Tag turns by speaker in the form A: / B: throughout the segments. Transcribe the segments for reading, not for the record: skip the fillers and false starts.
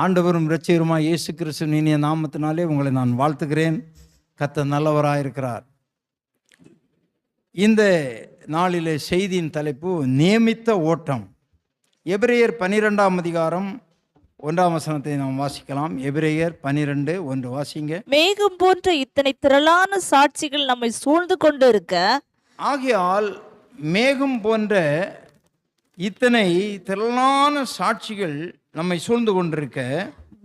A: ஆண்டவரும் இரட்சகருமாய் இயேசு கிறிஸ்துவின் இனிய நாமத்தினாலே உங்களை நான் வாழ்த்துகிறேன். கர்த்தர் நல்லவராயிருக்கிறார். இந்த நாளிலே செய்தியின் தலைப்பு நியமித்த ஓட்டம். எபிரேயர் 12ஆம் அதிகாரம் 1ஆம் வசனத்தை நாம் வாசிக்கலாம். எபிரேயர் 12:1 வாசிங்க.
B: மேகம் போன்ற இத்தனை திரளான சாட்சிகள் நம்மை சூழ்ந்து கொண்டு இருக்க,
A: ஆகையால் மேகம் போன்ற இத்தனை திரளான சாட்சிகள் நம்மை சூழ்ந்து கொண்டிருக்க,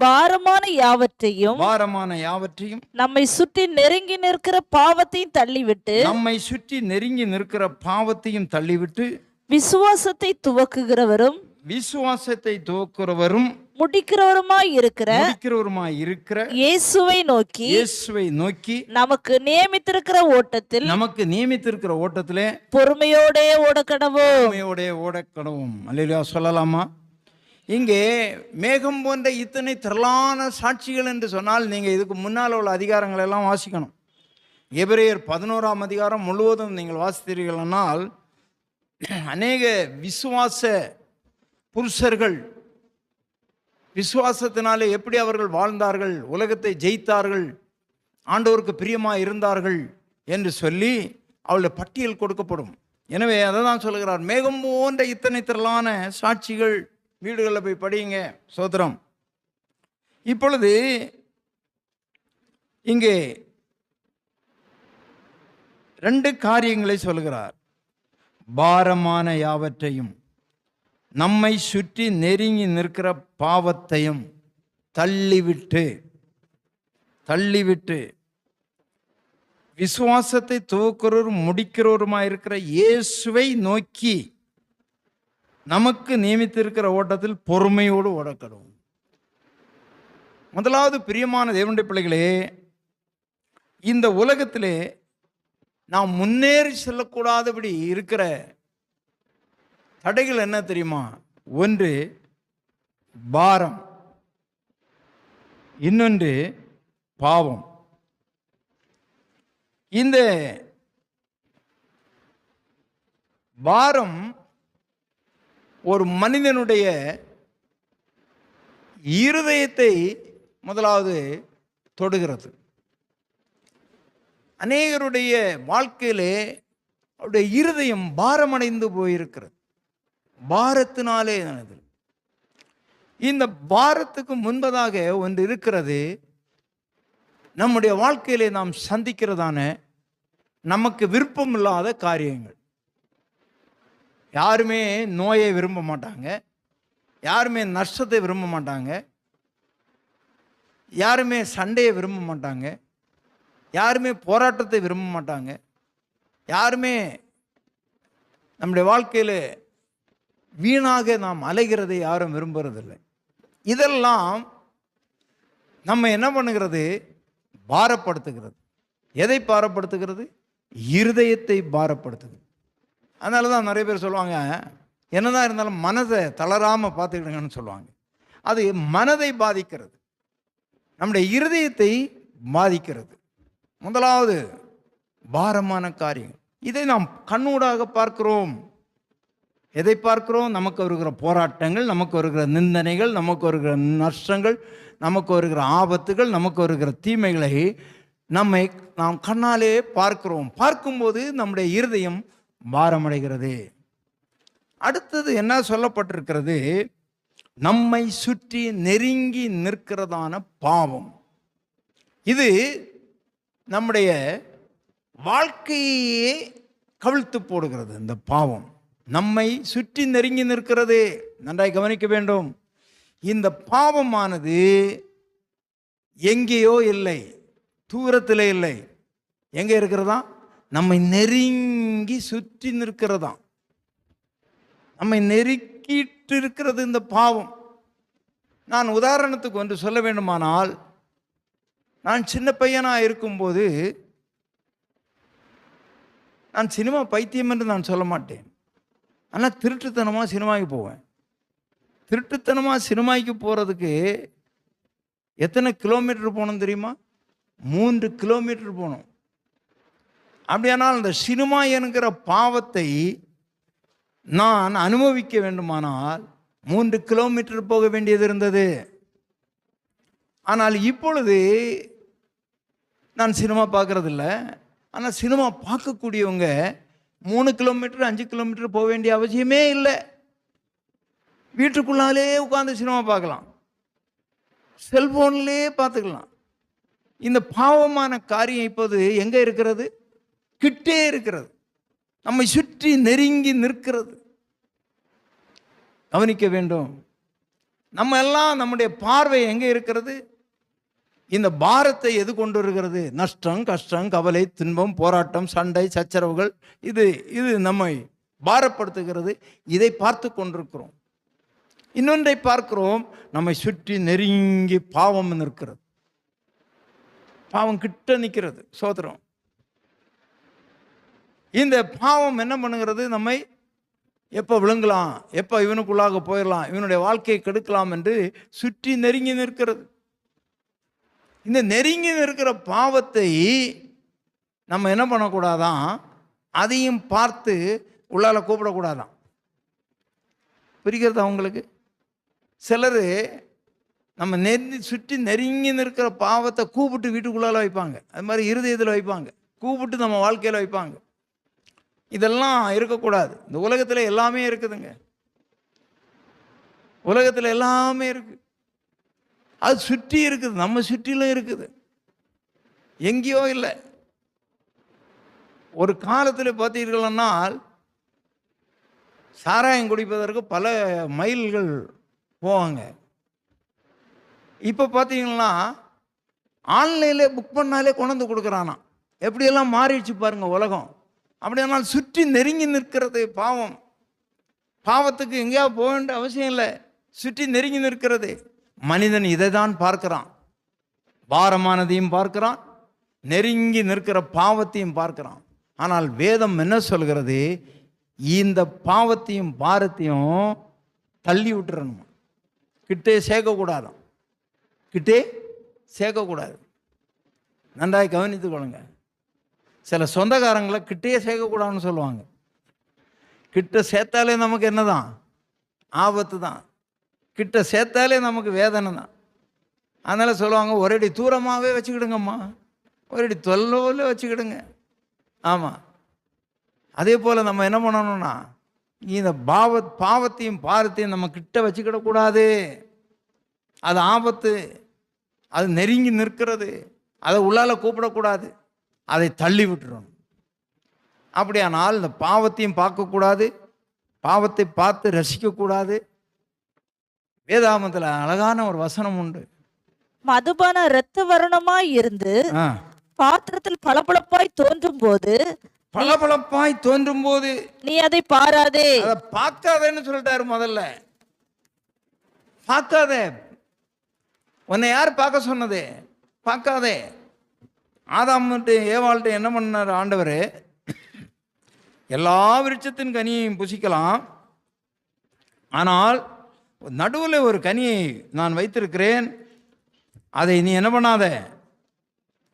B: பாரமான யாவற்றையும் நம்மை சுற்றி நெருங்கி நிற்கிற பாவத்தையும் தள்ளிவிட்டு விசுவாசத்தை துவக்குகிறவரும் முடிக்கிறவருமாய் இருக்கிற இயேசுவை நோக்கி நமக்கு நியமித்திருக்கிற ஓட்டத்திலே பொறுமையோடே
A: ஓடக்கடவும். அல்லேலூயா சொல்லலாமா? இங்கே மேகம் போன்ற இத்தனை திரளான சாட்சிகள் என்று சொன்னால் நீங்கள் இதுக்கு முன்னால் உள்ள அதிகாரங்கள் எல்லாம் வாசிக்கணும். எபிரேயர் 11ஆம் அதிகாரம் முழுவதும் நீங்கள் வாசித்தீர்களானால் அநேக விசுவாச புருஷர்கள் விசுவாசத்தினாலே எப்படி அவர்கள் வாழ்ந்தார்கள், உலகத்தை ஜெயித்தார்கள், ஆண்டவருக்கு பிரியமாக இருந்தார்கள் என்று சொல்லி அவளுடைய பட்டியல் கொடுக்கப்படும். எனவே அதை தான் சொல்லுகிறார், மேகம் போன்ற இத்தனை திரளான சாட்சிகள். வீடுகளில் போய் படியுங்க. சோத்திரம். இப்பொழுது இங்கே 2 காரியங்களை சொல்கிறார். பாரமான யாவற்றையும் நம்மை சுற்றி நெருங்கி நிற்கிற பாவத்தையும் தள்ளிவிட்டு விசுவாசத்தை துவக்கிறவரும் முடிக்கிறவருமாயிருக்கிற இயேசுவை நோக்கி நமக்கு நியமித்திருக்கிற ஓட்டத்தில் பொறுமையோடு ஓடக்கடும். முதலாவது, பிரியமான தேவனுடைய பிள்ளைகளே, இந்த உலகத்திலே நாம் முன்னேறி செல்லக்கூடாதபடி இருக்கிற தடைகள் என்ன தெரியுமா? ஒன்று பாரம், இன்னொன்று பாவம். இந்த பாரம் ஒரு மனிதனுடைய இருதயத்தை முதலாவது தொடுகிறது. அநேகருடைய வாழ்க்கையிலே அவருடைய இருதயம் பாரமடைந்து போயிருக்கிறது. பாரத்தினாலே இந்த பாரத்துக்கு முன்பதாக ஒன்று இருக்கிறது. நம்முடைய வாழ்க்கையிலே நாம் சந்திக்கிறதான நமக்கு விருப்பம் இல்லாத காரியங்கள். யாருமே நோயை விரும்ப மாட்டாங்க, யாருமே நஷ்டத்தை விரும்ப மாட்டாங்க, யாருமே சண்டையை விரும்ப மாட்டாங்க, யாருமே போராட்டத்தை விரும்ப மாட்டாங்க, யாருமே நம்முடைய வாழ்க்கையில் வீணாக நாம் அலைகிறதை யாரும் விரும்புறதில்லை. இதெல்லாம் நம்ம என்ன பண்ணுகிறது? பாரப்படுத்துகிறது. எதை பாரப்படுத்துகிறது? இருதயத்தை பாரப்படுத்துகிறது. அதனால தான் நிறைய பேர் சொல்லுவாங்க, என்னதான் இருந்தாலும் மனதை தளராமல் பார்த்துக்கிடுங்கன்னு சொல்லுவாங்க. அது மனதை பாதிக்கிறது, நம்முடைய இருதயத்தை பாதிக்கிறது. முதலாவது பாரமான காரியம். இதை நாம் கண்ணூடாக பார்க்கிறோம். எதை பார்க்கிறோம்? நமக்கு வருகிற போராட்டங்கள், நமக்கு வருகிற நிந்தனைகள், நமக்கு வருகிற நஷ்டங்கள், நமக்கு வருகிற ஆபத்துகள், நமக்கு வருகிற தீமைகளை நாம் கண்ணாலே பார்க்கிறோம். பார்க்கும்போது நம்முடைய இருதயம் பாரமடைகிறது. அடுத்தது என்ன சொல்லப்பட்டிருக்கிறது? நம்மை சுற்றி நெருங்கி நிற்கிறதான பாவம். இது நம்முடைய வாழ்க்கையே கவிழ்த்து போடுகிறது. இந்த பாவம் நம்மை சுற்றி நெருங்கி நிற்கிறது. நன்றாய் கவனிக்க வேண்டும். இந்த பாவமானது எங்கேயோ இல்லை, தூரத்தில் இல்லை. எங்கே இருக்கிறதா? நம்மை நெருங்கி சுற்றி நிற்கிறதா, நம்மை நெருக்கிட்டு இருக்கிறது இந்த பாவம். நான் உதாரணத்துக்கு ஒன்று சொல்ல வேண்டுமானால், நான் சின்ன பையனாக இருக்கும்போது, நான் சினிமா பைத்தியம் என்று நான் சொல்ல மாட்டேன், ஆனால் திருட்டுத்தனமாக சினிமாவுக்கு போவேன். திருட்டுத்தனமாக சினிமாவுக்கு போகிறதுக்கு எத்தனை கிலோமீட்டர் போகணும் தெரியுமா? 3 கிலோமீட்டர் போகணும். அப்படியானால் அந்த சினிமா என்கிற பாவத்தை நான் அனுபவிக்க வேண்டுமானால் 3 கிலோமீட்டர் போக வேண்டியது இருந்தது. ஆனால் இப்பொழுது நான் சினிமா பார்க்கறதில்ல. ஆனால் சினிமா பார்க்கக்கூடியவங்க 3 கிலோமீட்டர் 5 கிலோமீட்டர் போக வேண்டிய அவசியமே இல்லை. வீட்டுக்குள்ளாலே உட்கார்ந்து சினிமா பார்க்கலாம், செல்போன்லேயே பார்த்துக்கலாம். இந்த பாவமான காரியம் இப்போது எங்கே இருக்கிறது? கிட்டே இருக்கிறது, நம்மை சுற்றி நெருங்கி நிற்கிறது. கவனிக்க வேண்டும். நம்ம எல்லாம் நம்முடைய பார்வை எங்கே இருக்கிறது? இந்த பாரத்தை எது கொண்டு வருகிறது? நஷ்டம், கஷ்டம், கவலை, துன்பம், போராட்டம், சண்டை, சச்சரவுகள், இது நம்மை பாரப்படுத்துகிறது. இதை பார்த்து கொண்டிருக்கிறோம். இன்னொன்றை பார்க்கிறோம், நம்மை சுற்றி நெருங்கி பாவம் நிற்கிறது. பாவம் கிட்ட நிற்கிறது. சோதரம். இந்த பாவம் என்ன பண்ணுகிறது? நம்மை எப்போ விழுங்கலாம், எப்போ இவனுக்குள்ளாக போயிடலாம், இவனுடைய வாழ்க்கையை கெடுக்கலாம் என்று சுற்றி நெருங்கி நிற்கிறது. இந்த நெருங்கி நிற்கிற பாவத்தை நம்ம என்ன பண்ணக்கூடாதான்? அதையும் பார்த்து உள்ளால கூப்பிடக்கூடாதான். புரிகிறதா உங்களுக்கு? சிலர் நம்ம சுற்றி நெருங்கி நிற்கிற பாவத்தை கூப்பிட்டு வீட்டுக்குள்ளால வைப்பாங்க. அது மாதிரி இருதயத்தில் வைப்பாங்க, கூப்பிட்டு நம்ம வாழ்க்கையில் வைப்பாங்க. இதெல்லாம் இருக்கக்கூடாது. இந்த உலகத்தில் எல்லாமே இருக்குதுங்க. உலகத்தில் எல்லாமே இருக்கு. அது சுற்றி இருக்குது, நம்ம சுற்றிலும் இருக்குது, எங்கேயோ இல்லை. ஒரு காலத்தில் பார்த்தீர்கள்னால் சாராயம் குடிப்பதற்கு பல மைல்கள் போவாங்க. இப்போ பார்த்தீங்கன்னா ஆன்லைனில் புக் பண்ணாலே கொண்டு வந்து கொடுக்குறானா. எப்படியெல்லாம் மாறிடுச்சு பாருங்க உலகம். அப்படியானால் சுற்றி நெருங்கி நிற்கிறது பாவம். பாவத்துக்கு எங்கேயாவது போக வேண்டிய அவசியம் இல்லை, சுற்றி நெருங்கி நிற்கிறது. மனிதன் இதை தான் பார்க்கிறான். பாரமானதையும் பார்க்கிறான், நெருங்கி நிற்கிற பாவத்தையும் பார்க்கிறான். ஆனால் வேதம் என்ன சொல்கிறது? இந்த பாவத்தையும் பாரத்தையும் தள்ளி விட்டுறணும், கிட்டே சேர்க்கக்கூடாதான், கிட்டே சேர்க்கக்கூடாது. நன்றாய் கவனித்துக் கொள்ளுங்க. சில சொந்தக்காரங்களை கிட்டே சேர்க்கக்கூடாதுன்னு சொல்லுவாங்க. கிட்ட சேர்த்தாலே நமக்கு என்னதான்? ஆபத்து தான். கிட்ட சேர்த்தாலே நமக்கு வேதனை தான். அதனால் சொல்லுவாங்க, ஒரு அடி தூரமாகவே வச்சுக்கிடுங்கம்மா, ஒரு அடி தொல்லையில் வச்சுக்கிடுங்க. ஆமாம். அதே போல் நம்ம என்ன பண்ணணும்னா, இந்த பாவத்தையும் பாரத்தையும் நம்ம கிட்ட வச்சுக்கிடக்கூடாது. அது ஆபத்து, அது நெருங்கி நிற்கிறது. அதை உள்ளால கூப்பிடக்கூடாது, அதை தள்ளி விட்டுறணும். அப்படியானால் இந்த பாவத்தையும் பார்க்கக்கூடாது, பாவத்தை பார்த்து ரசிக்கக்கூடாது. வேதாகமத்தில் அழகான ஒரு வசனம் உண்டு.
B: மதுபான இரத்த வர்ணமாய் இருந்து பாத்திரத்தில் பளபளப்பாய் தோன்றும் போது,
A: பளபளப்பாய் தோன்றும் போது
B: நீ அதை பாராதே.
A: அதை பார்க்காதேன்னு சொல்லிட்டாரு. முதல்ல பார்க்காதே. உன்னை யார் பார்க்க சொன்னது? பார்க்காதே. ஆதாம்ட்டு ஏவாள்கிட்ட என்ன பண்ணார் ஆண்டவர்? எல்லா விருட்சத்தின் கனியையும் புசிக்கலாம், ஆனால் நடுவில் ஒரு கனியை நான் வைத்திருக்கிறேன், அதை நீ என்ன பண்ணாத,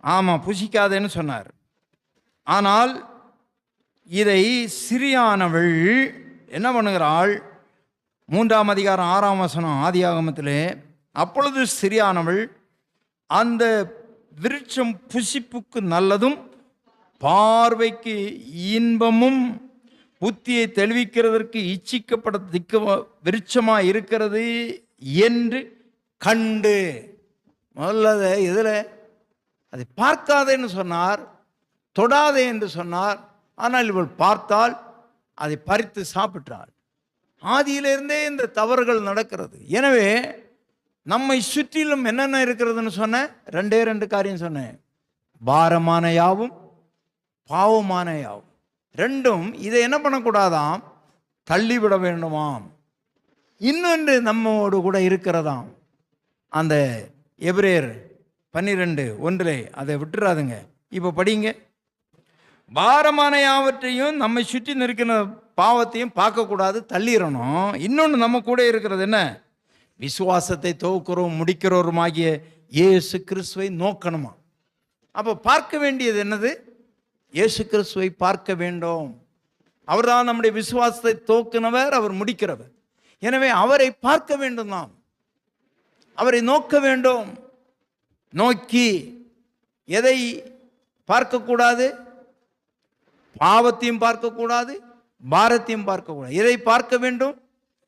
A: ஆமாம் புசிக்காதேன்னு சொன்னார். ஆனால் இதை சிறியானவள் என்ன பண்ணுகிறாள்? 3ஆம் அதிகாரம் 6ஆம் வசனம் ஆதியாகமத்திலே, அப்பொழுது சிறியானவள் அந்த விருட்சம் புசிப்புக்கு நல்லதும் பார்வைக்கு இன்பமும் புத்தியை தெளிவிக்கிறதற்கு இச்சிக்கப்பட விருட்சமாக இருக்கிறது என்று கண்டு. முதல்ல இதில் அதை பார்க்காதேன்னு சொன்னார், தொடாதே என்று சொன்னார். ஆனால் இவள் பார்த்தால் அதை பறித்து சாப்பிட்டாள். ஆதியிலிருந்தே இந்த தவறுகள் நடக்கிறது. எனவே நம்மை சுற்றிலும் என்னென்ன இருக்கிறதுன்னு சொன்னேன்? 2 காரியம் சொன்னேன். பாரமான யாவும் பாவமான யாவும், ரெண்டும். இதை என்ன பண்ணக்கூடாதாம்? தள்ளிவிட வேண்டுமாம். இன்னொன்று நம்மோடு கூட இருக்கிறதாம். அந்த எபிரேயர் 12:1 அதை விட்டுறாதுங்க. இப்போ படிங்க. பாரமான யாவற்றையும் நம்மை சுற்றி நிற்கிற பாவத்தையும் பார்க்கக்கூடாது, தள்ளிடணும். இன்னொன்று நம்ம கூட இருக்கிறது என்ன? விசுவாசத்தை துவக்கிறோம் முடிக்கிறோருமாகிய இயேசு கிறிஸ்துவை நோக்கணுமா. அப்போ பார்க்க வேண்டியது என்னது? இயேசு கிறிஸ்துவை பார்க்க வேண்டும். அவர் தான் நம்முடைய விசுவாசத்தை துவக்கினவர், அவர் முடிக்கிறவர். எனவே அவரை பார்க்க வேண்டும், நாம் அவரை நோக்க வேண்டும். நோக்கி எதை பார்க்கக்கூடாது? பாவத்தையும் பார்க்கக்கூடாது, பாரத்தையும் பார்க்கக்கூடாது. எதை பார்க்க வேண்டும்?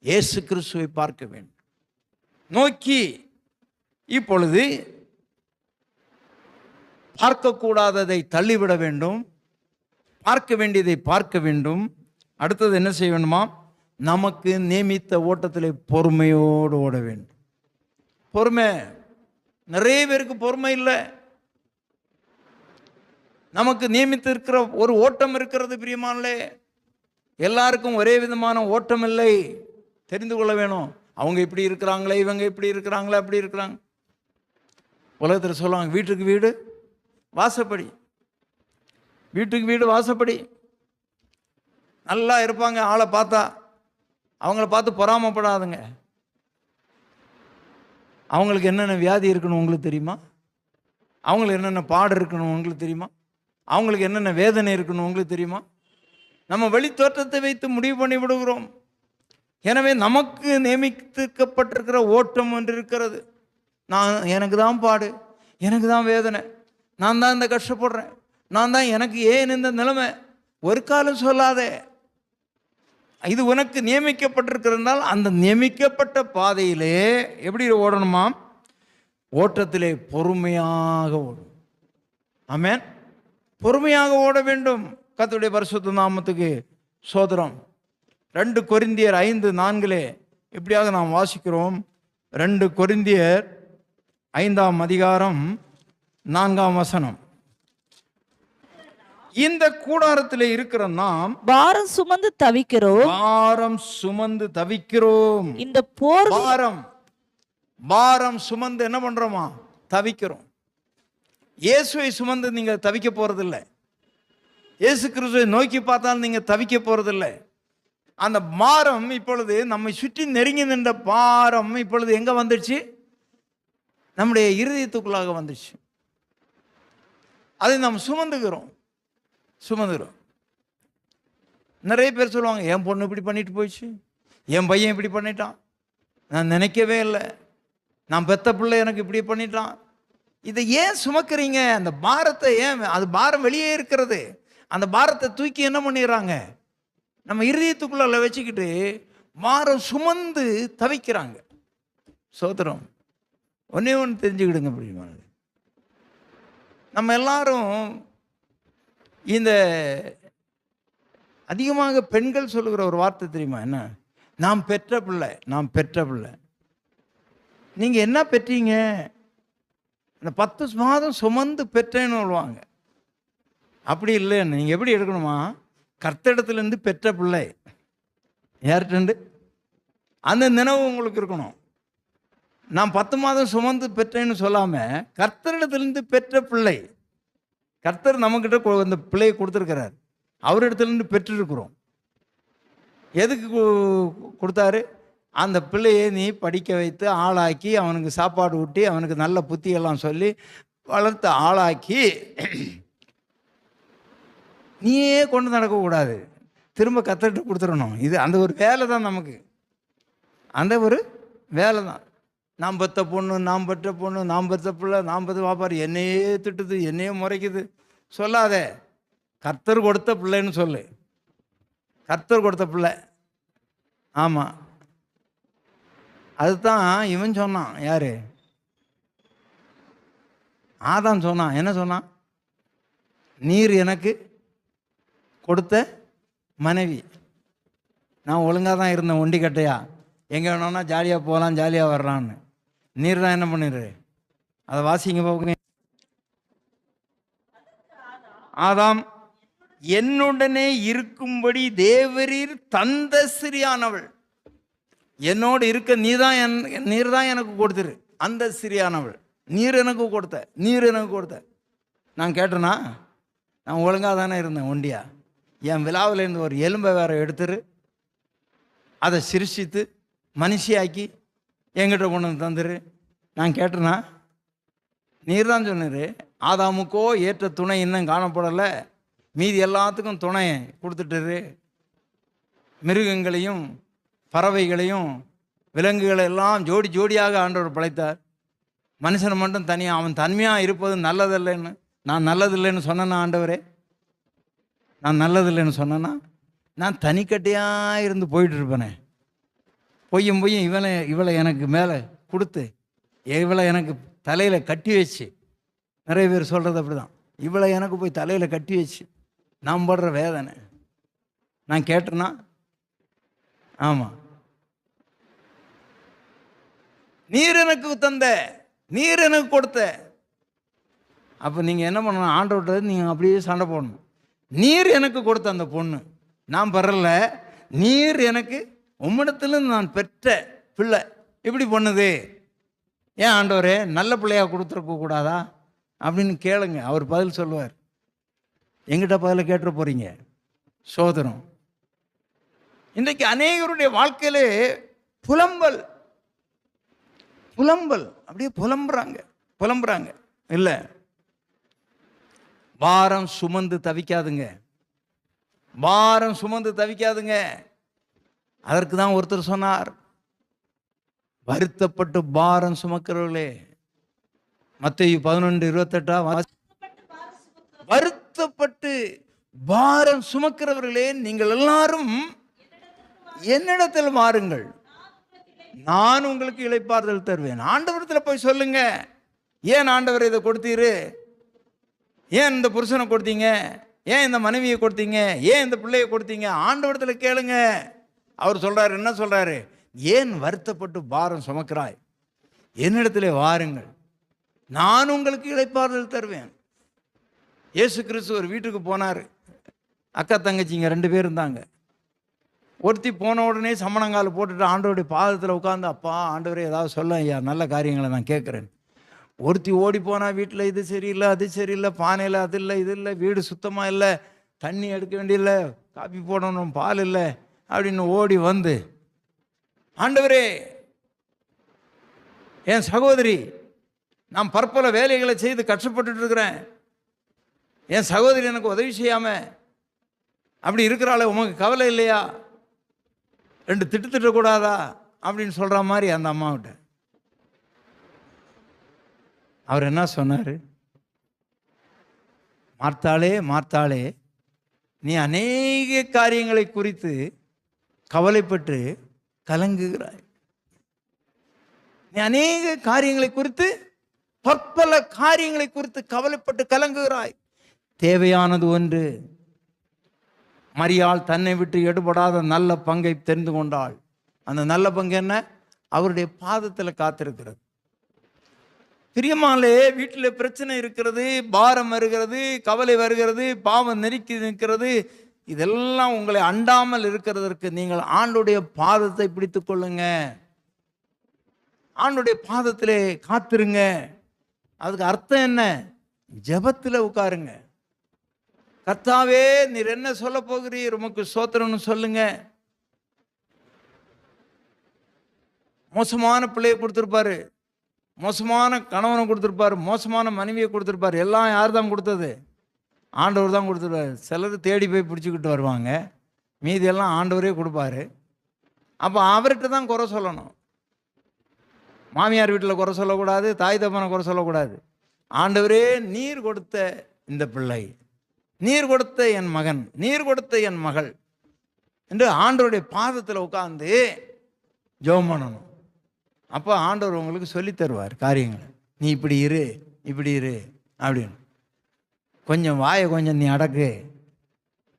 A: இயேசு கிறிஸ்துவை பார்க்க வேண்டும். நோக்கி இப்பொழுது பார்க்கக்கூடாததை தள்ளிவிட வேண்டும், பார்க்க வேண்டியதை பார்க்க வேண்டும். அடுத்தது என்ன செய்ய வேண்டுமா? நமக்கு நியமித்த ஓட்டத்தில் பொறுமையோடு ஓட வேண்டும். பொறுமை, நிறைய பேருக்கு பொறுமை இல்லை. நமக்கு நியமித்து இருக்கிற ஒரு ஓட்டம் இருக்கிறது பிரியமானே. எல்லாருக்கும் ஒரே விதமான ஓட்டம் இல்லை, தெரிந்து கொள்ள வேணும். அவங்க இப்படி இருக்கிறாங்களே, இவங்க இப்படி இருக்கிறாங்களே, அப்படி இருக்கிறாங்க. உலகத்தில் சொல்லுவாங்க, வீட்டுக்கு வீடு வாசப்படி, வீட்டுக்கு வீடு வாசப்படி. நல்லா இருப்பாங்க, ஆளை பார்த்தா அவங்கள பார்த்து பொறாமப்படாதுங்க. அவங்களுக்கு என்னென்ன வியாதி இருக்கணும் உங்களுக்கு தெரியுமா? அவங்களுக்கு என்னென்ன பாடு இருக்கணும் உங்களுக்கு தெரியுமா? அவங்களுக்கு என்னென்ன வேதனை இருக்கணும் உங்களுக்கு தெரியுமா? நம்ம வெளித்தோற்றத்தை வைத்து முடிவு பண்ணி விடுகிறோம். எனவே நமக்கு நியமிக்கப்பட்டிருக்கிற ஓட்டம் ஒன்று இருக்கிறது. எனக்கு தான் பாடு, எனக்கு தான் வேதனை, நான் தான் இந்த கஷ்டப்படுறேன், நான் தான், எனக்கு ஏன் இந்த நிலைமை. ஒரு காலம் சொல்லாதே. இது உனக்கு நியமிக்கப்பட்டிருக்கிறதுனால அந்த நியமிக்கப்பட்ட பாதையிலே எப்படி ஓடணுமா? ஓட்டத்திலே பொறுமையாக ஓடும். ஆமென். பொறுமையாக ஓட வேண்டும். கர்த்தருடைய பரிசுத்த நாமத்துக்கு ஸ்தோத்திரம். 2 கொரிந்தியர் 5:4 எப்படியாக நாம் வாசிக்கிறோம். 2 கொரிந்தியர் 5ஆம் அதிகாரம் 4ஆம் வசனம். இந்த கூடாரத்தில் இருக்கிற நாம்
B: பாரம் சுமந்து தவிக்கிறோம்.
A: பாரம் சுமந்து தவிக்கிறோம்.
B: இந்த போர்
A: பாரம் சுமந்து என்ன பண்றோமா? தவிக்கிறோம். இயேசுவை சுமந்து நீங்க தவிக்க போறதில்லை. இயேசு கிறிஸ்துவை நோக்கி பார்த்தாலும் நீங்க தவிக்க போறதில்லை. அந்த பாரம் இப்பொழுது நம்மை சுற்றி நெருங்கி நின்ற பாரம் இப்பொழுது எங்க வந்துடுச்சு? நம்முடைய இருதயத்துக்குள்ளாக வந்துடுச்சு. அதை நாம் சுமந்துக்கிறோம். நிறைய பேர் சொல்லுவாங்க, என் பொண்ணு இப்படி பண்ணிட்டு போயிடுச்சு, என் பையன் இப்படி பண்ணிட்டான், நான் நினைக்கவே இல்லை, நான் பெத்த பிள்ளை எனக்கு இப்படி பண்ணிட்டான். இதை ஏன் சுமக்கிறீங்க? அந்த பாரத்தை ஏன்? அது பாரம் வெளியே இருக்கிறது. அந்த பாரத்தை தூக்கி என்ன பண்ணிடுறாங்க? நம்ம இருதயத்துக்குள்ள வச்சுக்கிட்டு பாரம் சுமந்து தவிக்கிறாங்க. சோதரம் ஒன்னே ஒன்று தெரிஞ்சுக்கிடுங்க அப்படிமா, நம்ம எல்லாரும் இந்த அதிகமாக பெண்கள் சொல்லுகிற ஒரு வார்த்தை தெரியுமா என்ன? நாம் பெற்ற பிள்ளை, நாம் பெற்ற பிள்ளை. நீங்கள் என்ன பெற்றீங்க? இந்த 10 மாதம் சுமந்து பெற்றேன்னு சொல்லுவாங்க. அப்படி இல்லைன்னு நீங்கள் எப்படி எடுக்கணுமா? கர்த்தரிடத்துலேருந்து பெற்ற பிள்ளை. யார்கிட்ட? அந்த நினைவு உங்களுக்கு இருக்கணும். நான் 10 மாதம் சுமந்து பெற்றேன்னு சொல்லாமல் கர்த்தரிடத்துலேருந்து பெற்ற பிள்ளை. கர்த்தர் நம்மக்கிட்ட அந்த பிள்ளையை கொடுத்துருக்கிறார், அவரிடத்துலேருந்து பெற்றிருக்கிறோம். எதுக்கு கொடுத்தாரு? அந்த பிள்ளையை நீ படிக்க வைத்து ஆளாக்கி, அவனுக்கு சாப்பாடு ஊட்டி, அவனுக்கு நல்ல புத்தியெல்லாம் சொல்லி வளர்த்து ஆளாக்கி நீயே கொண்டு நடக்கக்கூடாது, திரும்ப கற்றுட்டு கொடுத்துடணும். இது அந்த ஒரு வேலை தான் நமக்கு, அந்த ஒரு வேலை தான். நாம் பெற்ற பொண்ணு, நாம் பெற்ற பொண்ணு, நாம் பெற்ற பிள்ளை, நாம் பெற்ற வாப்பார், என்னையே திட்டுது, என்னையே முறைக்குது சொல்லாதே. கர்த்தர் கொடுத்த பிள்ளைன்னு சொல்லு. கர்த்தர் கொடுத்த பிள்ளை. ஆமாம், அதுதான் இவன் சொன்னான். யாரு? ஆதாம் சொன்னான். என்ன சொன்னான்? நீர் எனக்கு கொடுத்த மனைவி. நான் ஒழுங்காக தான் இருந்தேன், ஒண்டி கட்டையா, எங்கே வேணும்னா ஜாலியாக போகலாம், ஜாலியாக வர்றான்னு. நீர் தான் என்ன பண்ணிடு? அதை வாசிங்க போக. ஆதாம், என்னுடனே இருக்கும்படி தேவரீர் தந்த சிறியானவள், என்னோடு இருக்க நீர் தான் எனக்கு கொடுத்துரு. அந்த சிறியானவள் நீர் எனக்கு கொடுத்த, நீர் எனக்கு கொடுத்த. நான் கேட்டேனா? நான் ஒழுங்காக தானே இருந்தேன், ஒண்டியா. என் விழாவில் இருந்து ஒரு எலும்பை வேற எடுத்துரு, அதை சிரிச்சித்து மனுஷியாக்கி என்கிட்ட கொண்டு வந்து தந்துரு. நான் கேட்டேனா? நீர் தான் சொன்னார். ஆதாமுக்கோ ஏற்ற துணை இன்னும் காணப்படலை, மீதி எல்லாத்துக்கும் துணை கொடுத்துட்டுரு. மிருகங்களையும் பறவைகளையும் விலங்குகளை எல்லாம் ஜோடி ஜோடியாக ஆண்டவர் படைத்தார். மனுஷனை மட்டும் தனியாக அவன் தனிமையாக இருப்பது நல்லதில்லைன்னு நான் நல்லதில்லைன்னு சொன்னேன்னா ஆண்டவரே, நான் நல்லதில்லைன்னு சொன்னேன்னா நான் தனிக்கட்டையாக இருந்து போயிட்டு இருப்பேனே. பொய்யும் இவளை எனக்கு மேலே கொடுத்து இவளை எனக்கு தலையில் கட்டி வச்சு, நிறைய பேர் சொல்கிறது அப்படி தான், இவளை எனக்கு போய் தலையில் கட்டி வச்சு நான் படுற வேதனை நான் கேட்டேன்னா, ஆமாம் நீர் எனக்கு தந்த, நீர் எனக்கு கொடுத்த. அப்போ நீங்கள் என்ன பண்ணணும், ஆண்டவர்கிட்ட நீங்கள் அப்படியே சண்டை போடணும். நீர் எனக்கு கொடுத்த அந்த பொண்ணு நான் பெறல, நீர் எனக்கு உம்மிடத்திலிருந்து நான் பெற்ற பிள்ளை இப்படி பண்ணுது, ஏன் ஆண்டவரே நல்ல பிள்ளையாக கொடுத்துருக்க கூடாதா அப்படின்னு கேளுங்க. அவர் பதில் சொல்லுவார். எங்கிட்ட பதில கேட்டுற போகிறீங்க. சோதனம் இன்றைக்கு அநேகருடைய வாழ்க்கையிலே புலம்பல் புலம்பல் அப்படியே புலம்புறாங்க. இல்லை, பாரம் சுமந்து தவிக்காதுங்க, பாரம் சுமந்து தவிக்காதுங்க. அதற்கு தான் ஒருத்தர் சொன்னார், வருத்தப்பட்டு பாரம் சுமக்கிறவர்களே. மத்தேயு 11:28 வருத்தப்பட்டு பாரம் சுமக்கிறவர்களே நீங்கள் எல்லாரும் என்னிடத்தில் வாருங்கள், நான் உங்களுக்கு இளைப்பாறுதல் தருவேன். ஆண்டவரத்தில் போய் சொல்லுங்க, ஏன் ஆண்டவர் இதை கொடுத்தீரு, ஏன் இந்த புருஷனை கொடுத்தீங்க, ஏன் இந்த மனைவியை கொடுத்தீங்க, ஏன் இந்த பிள்ளையை கொடுத்தீங்க, ஆண்டவரத்தில் கேளுங்க. அவர் சொல்றாரு, என்ன சொல்றாரு, ஏன் வருத்தப்பட்டு பாரம் சுமக்கிறாய், என்னிடத்திலே வாருங்கள், நான் உங்களுக்கு இளைப்பாறுதல் தருவேன். இயேசு கிறிஸ்து ஒரு வீட்டுக்கு போனார். அக்கா தங்கச்சிங்க 2 பேர் இருந்தாங்க. ஒருத்தி போன உடனே சமணங்கால் போட்டுட்டு ஆண்டவருடைய பாதத்தில் உட்காந்து, அப்பா ஆண்டவரே ஏதாவது சொல்ல ஐயா, நல்ல காரியங்களை நான் கேட்குறேன். ஒருத்தி ஓடி போனால் வீட்டில் இது சரியில்லை, அது சரியில்லை, பானையில் அது இல்லை, இது இல்லை, வீடு சுத்தமாக இல்லை, தண்ணி எடுக்க வேண்டியில்லை, காப்பி போடணும், பால் இல்லை அப்படின்னு ஓடி வந்து, ஆண்டவரே என் சகோதரி நான் பற்பல வேலைகளை செய்து கஷ்டப்பட்டுட்டு இருக்கிறேன், என் சகோதரி எனக்கு உதவி செய்யாம அப்படி இருக்கிறாளே, உமக்கு கவலை இல்லையா, 2 திட்டக்கூடாதா அப்படின்னு சொல்கிற மாதிரி அந்த அம்மாவிட்ட அவர் என்ன சொன்னார், மார்த்தாளே மார்த்தாளே, நீ அநேக காரியங்களை குறித்து கவலைப்பட்டு கலங்குகிறாய், நீ அநேக காரியங்களை குறித்து பற்பல காரியங்களை குறித்து கவலைப்பட்டு கலங்குகிறாய், தேவையானது ஒன்று. மரியாள் தன்னை விட்டு எடுபடாத நல்ல பங்கை தெரிந்து கொண்டாள். அந்த நல்ல பங்கு என்ன, அவருடைய பாதத்தில் காத்திருக்கிறது. பிரியமாலே, வீட்டில் பிரச்சனை இருக்கிறது, பாரம் வருகிறது, கவலை வருகிறது, பாவம் நெருக்கி நிற்கிறது, இதெல்லாம் உங்களை அண்டாமல் இருக்கிறதற்கு நீங்கள் ஆண்டுடைய பாதத்தை பிடித்து கொள்ளுங்க, ஆண்டுடைய பாதத்திலே காத்திருங்க. அதுக்கு அர்த்தம் என்ன, ஜெபத்தில் உட்காருங்க. கர்த்தாவே நீர் என்ன சொல்ல போகிறீர், உமக்கு ஸ்தோத்திரம்னு சொல்லுங்க. மோசமான பிள்ளையை கொடுத்துருப்பாரு, மோசமான கணவனை கொடுத்துருப்பாரு, மோசமான மனைவியை கொடுத்துருப்பாரு. எல்லாம் யார் தான் கொடுத்தது, ஆண்டவர் தான் கொடுத்துருப்பாரு. சிலர் தேடி போய் பிடிச்சிக்கிட்டு வருவாங்க, மீதியெல்லாம் ஆண்டவரே கொடுப்பாரு. அப்போ அவர்கிட்ட தான் குறை சொல்லணும். மாமியார் வீட்டில் குறை சொல்லக்கூடாது, தாய் தப்பனை குறை சொல்லக்கூடாது. ஆண்டவரே நீர் கொடுத்த இந்த பிள்ளை, நீர் கொடுத்த என் மகன், நீர் கொடுத்த என் மகள் என்று ஆண்டவருடைய பாதத்தில் உட்கார்ந்து ஜெபம் பண்ணணும். அப்போ ஆண்டவர் உங்களுக்கு சொல்லி தருவார் காரியங்களை. நீ இப்படி இரு, இப்படி இரு அப்படின்னு. கொஞ்சம் வாயை கொஞ்சம் நீ அடக்கு,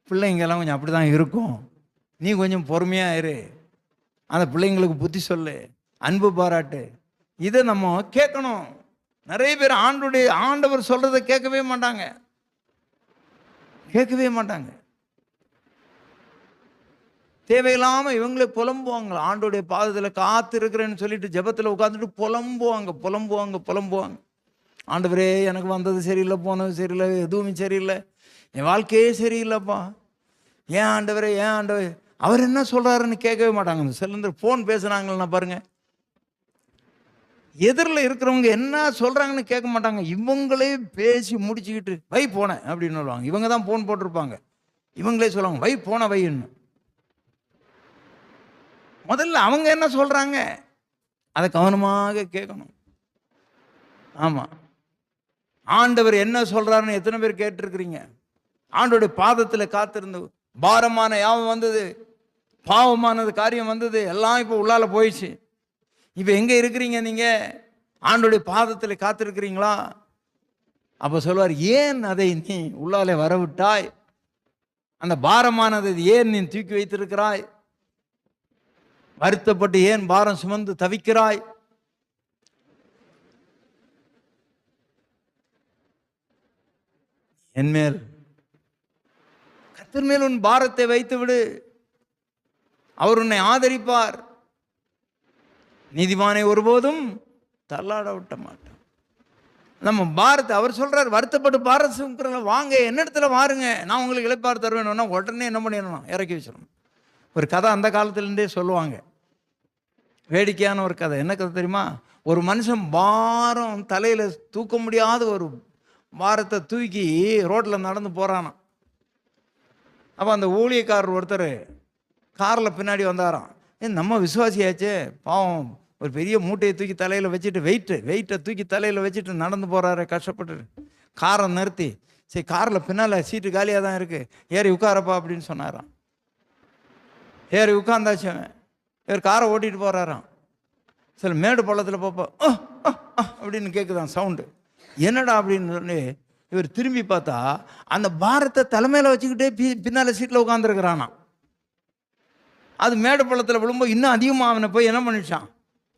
A: பிள்ளைங்கெல்லாம் கொஞ்சம் அப்படி தான் இருக்கும், நீ கொஞ்சம் பொறுமையாக இரு, அந்த பிள்ளைங்களுக்கு புத்தி சொல்லு, அன்பு பாராட்டு, இதை நம்ம கேட்கணும். நிறைய பேர் ஆண்டவர் சொல்கிறத கேட்கவே மாட்டாங்க. தேவையில்லாமல் இவங்களே புலம்புவாங்க. ஆண்டோடைய பாதத்தில் காத்து இருக்கிறேன்னு சொல்லிட்டு ஜெபத்தில் உட்காந்துட்டு புலம்புவாங்க. ஆண்டவரே எனக்கு வந்தது சரியில்லை, போனது சரியில்லை, எதுவுமே சரியில்லை, என் வாழ்க்கையே சரியில்லைப்பா, ஏன் ஆண்டவரே, ஏன் ஆண்டவர், அவர் என்ன சொல்கிறாருன்னு கேட்கவே மாட்டாங்க. சில ஃபோன் பேசுகிறாங்கன்னா பாருங்க, எதிரில் இருக்கிறவங்க என்ன சொல்கிறாங்கன்னு கேட்க மாட்டாங்க. இவங்களே பேசி முடிச்சுக்கிட்டு வை போனேன் அப்படின்னு சொல்லுவாங்க. இவங்க தான் ஃபோன் போட்டிருப்பாங்க, இவங்களே சொல்லுவாங்க வை போன வைன்னு. முதல்ல அவங்க என்ன சொல்கிறாங்க அதை கவனமாக கேட்கணும். ஆமாம், ஆண்டவர் என்ன சொல்றாருன்னு எத்தனை பேர் கேட்டிருக்கிறீங்க? ஆண்டோடைய பாதத்தில் காத்திருந்து பாரமான யாவும் வந்தது, பாவமானது காரியம் வந்தது, எல்லாம் இப்போ உள்ளால போயிடுச்சு. இப்போ எங்கே இருக்கிறீங்க நீங்க? ஆண்டோடைய பாதத்தில் காத்திருக்கிறீங்களா? அப்போ சொல்வார், ஏன் அதை நீ உள்ளாலே வரவிட்டாய்? அந்த பாரமானதை ஏன் நீ தூக்கி வைத்திருக்கிறாய்? வருத்தப்பட்டு ஏன் பாரம் சுமந்து தவிக்கிறாய்? என்மேல், கர்த்தர் மேல் உன் பாரத்தை வைத்து விடு, அவர் உன்னை ஆதரிப்பார். நீதிமானை ஒருபோதும் தள்ளாட விட்ட மாட்டார். நம்ம பாரத்தை, அவர் சொல்றார், வருத்தப்பட்டு பாரத் சுமக்கிறவங்க வாங்க என்னிடத்துல வாருங்க, நான் உங்களுக்கு இளைப்பாறு தருவேன்னா உடனே என்ன பண்ணிடணும்? இறக்கி வச்சிடணும். ஒரு கதை அந்த காலத்துலேருந்தே சொல்லுவாங்க, வேடிக்கையான ஒரு கதை. என்ன கதை தெரியுமா? ஒரு மனுஷன் பாரம் தலையில் தூக்க முடியாத ஒரு பாரத்தை தூக்கி ரோட்டில் நடந்து போகிறானாம். அப்போ அந்த ஊழியக்காரர் ஒருத்தர் காரில் பின்னாடி வந்தாராம். நம்ம விசுவாசியாச்சே, பாவம் ஒரு பெரிய மூட்டையை தூக்கி தலையில் வச்சுட்டு வெயிட்டை தூக்கி தலையில் வச்சுட்டு நடந்து போகிறாரு கஷ்டப்பட்டு. காரை நிறுத்தி, சரி காரில் பின்னால் சீட்டு காலியாக தான் இருக்குது, ஏறி உட்காரப்பா அப்படின்னு சொன்னாராம். ஏறி உட்காந்தாச்சு. இவர் காரை ஓட்டிகிட்டு போகிறாராம். சில மேடு பள்ளத்தில் போப்பா அப்படின்னு கேட்குதான் சவுண்டு. என்னடா அப்படின்னு சொல்லி இவர் திரும்பி பார்த்தா அந்த பாரத்தை தலைமையில் வச்சுக்கிட்டே பின்னால் சீட்டில் உட்காந்துருக்கிறானா. அது மேடு பள்ளத்தில் விழும்போது இன்னும் அதிகமாக அவனை போய் என்ன பண்ணிச்சான்,